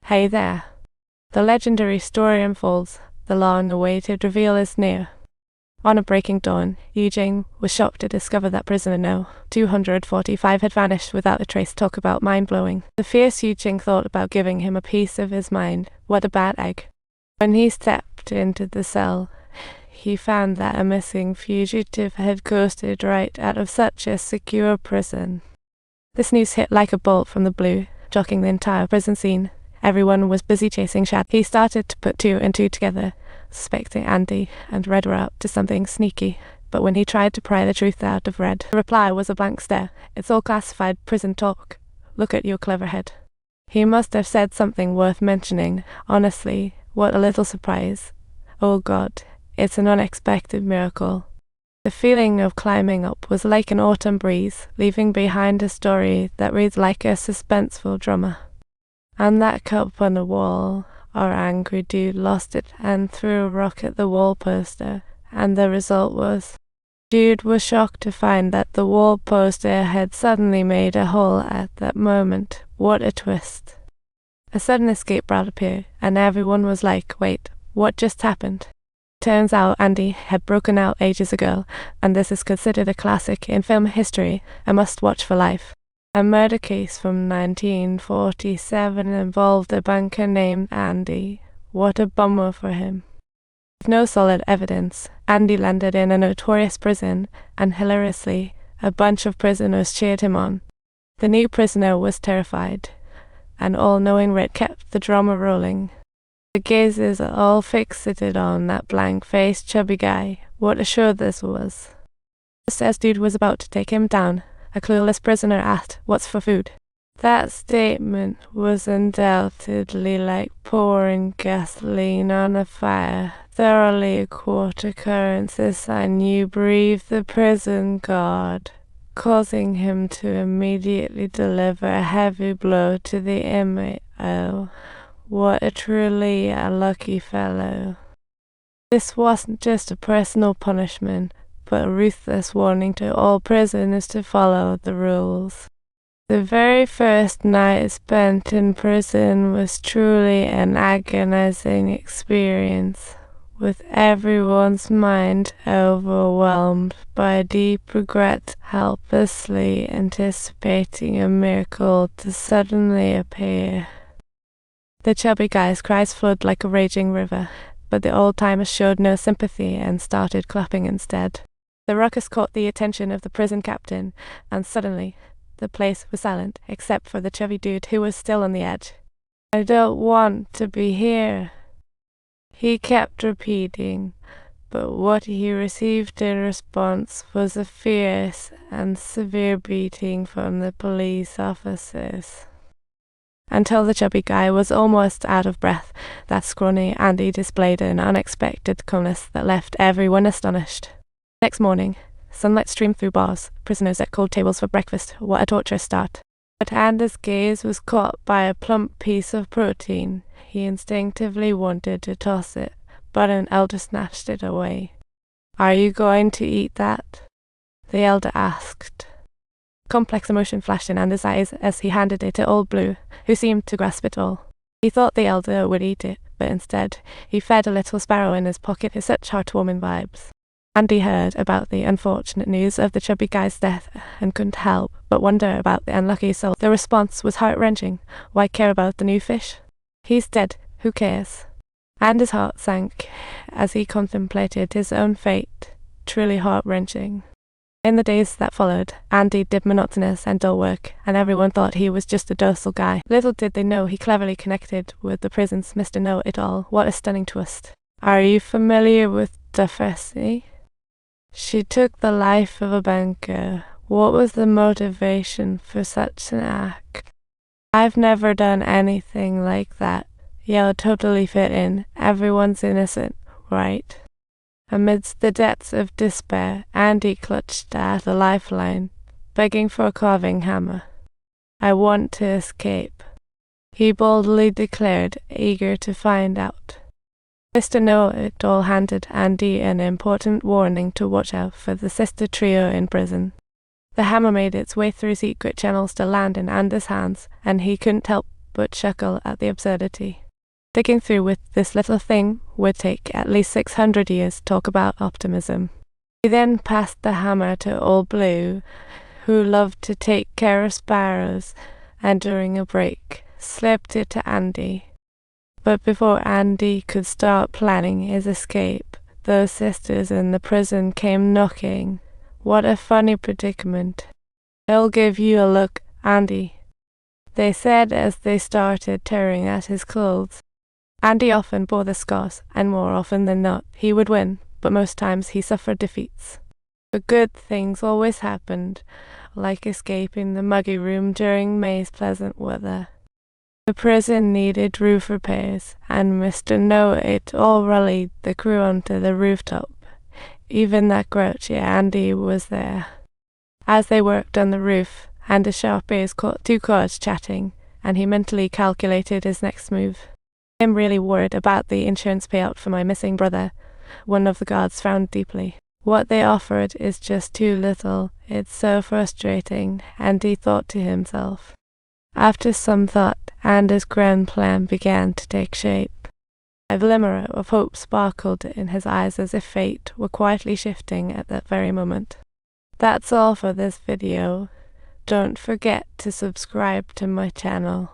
Hey there. The legendary story unfolds. The long-awaited reveal is near. On a breaking dawn, Eugene was shocked to discover that prisoner No. 245 had vanished without a trace. Talk about mind-blowing. The fierce Eugene thought about giving him a piece of his mind. What a bad egg. When he stepped into the cell, he found that a missing fugitive had coasted right out of such a secure prison. This news hit like a bolt from the blue, shocking the entire prison scene. Everyone was busy chasing Shad. He started to put two and two together, suspecting Andy and Red were up to something sneaky. But when he tried to pry the truth out of Red, the reply was a blank stare. It's all classified prison talk. Look at your clever head. He must have said something worth mentioning. Honestly, what a little surprise. Oh God, it's an unexpected miracle. The feeling of climbing up was like an autumn breeze, leaving behind a story that reads like a suspenseful drama. And that cup on the wall, our angry dude lost it and threw a rock at the wall poster, and the result was... Dude was shocked to find that the wall poster had suddenly made a hole at that moment. What a twist. A sudden escape route appeared, and everyone was like, wait, what just happened? Turns out Andy had broken out ages ago, and this is considered a classic in film history, a must-watch for life. A murder case from 1947 involved a banker named Andy. What a bummer for him. With no solid evidence, Andy landed in a notorious prison, and hilariously, a bunch of prisoners cheered him on. The new prisoner was terrified. An all-knowing Red kept the drama rolling. The gazes all fixated on that blank-faced chubby guy. What a show this was. Just as dude was about to take him down, a clueless prisoner asked, "What's for food?" That statement was undoubtedly like pouring gasoline on a fire. Thoroughly a quote occurrence and you breathe the prison guard, causing him to immediately deliver a heavy blow to the inmate. Oh, what a truly lucky fellow. This wasn't just a personal punishment, but a ruthless warning to all prisoners to follow the rules. The very first night spent in prison was truly an agonizing experience, with everyone's mind overwhelmed by deep regret, helplessly anticipating a miracle to suddenly appear. The chubby guy's cries flowed like a raging river, but the old-timers showed no sympathy and started clapping instead. The ruckus caught the attention of the prison captain, and suddenly, the place was silent, except for the chubby dude who was still on the edge. "I don't want to be here," he kept repeating, but what he received in response was a fierce and severe beating from the police officers. Until the chubby guy was almost out of breath, that scrawny Andy displayed an unexpected calmness that left everyone astonished. Next morning, sunlight streamed through bars, prisoners at cold tables for breakfast. What a torturous start. But Andy's gaze was caught by a plump piece of protein. He instinctively wanted to toss it, but an elder snatched it away. "Are you going to eat that?" the elder asked. Complex emotion flashed in Andy's eyes as he handed it to Old Blue, who seemed to grasp it all. He thought the elder would eat it, but instead, he fed a little sparrow in his pocket with such heartwarming vibes. Andy heard about the unfortunate news of the chubby guy's death and couldn't help but wonder about the unlucky soul. The response was heart-wrenching. Why care about the new fish? He's dead. Who cares? And his heart sank as he contemplated his own fate. Truly heart-wrenching. In the days that followed, Andy did monotonous and dull work, and everyone thought he was just a docile guy. Little did they know he cleverly connected with the prison's Mr. Know-It-All. What a stunning twist. Are you familiar with Dufresne? She took the life of a banker. What was the motivation for such an act? "I've never done anything like that. You'll totally fit in. Everyone's innocent, right?" Amidst the depths of despair, Andy clutched at a lifeline, begging for a carving hammer. "I want to escape," he boldly declared, eager to find out. Mr. Know-It-All handed Andy an important warning to watch out for the sister trio in prison. The hammer made its way through secret channels to land in Andy's hands, and he couldn't help but chuckle at the absurdity. Digging through with this little thing would take at least 600 years. Talk about optimism. He then passed the hammer to Old Blue, who loved to take care of sparrows, and during a break, slipped it to Andy. But before Andy could start planning his escape, those sisters in the prison came knocking. What a funny predicament. "I'll give you a look, Andy," they said as they started tearing at his clothes. Andy often bore the scars, and more often than not, he would win, but most times he suffered defeats. But good things always happened, like escaping the muggy room during May's pleasant weather. The prison needed roof repairs, and Mr. Know-It-All rallied the crew onto the rooftop. Even that grouchy Andy was there. As they worked on the roof, Andy's sharp ears caught two guards chatting, and he mentally calculated his next move. "I'm really worried about the insurance payout for my missing brother," one of the guards frowned deeply. "What they offered is just too little. It's so frustrating," Andy thought to himself. After some thought, Andy's grand plan began to take shape. A glimmer of hope sparkled in his eyes as if fate were quietly shifting at that very moment. That's all for this video. Don't forget to subscribe to my channel.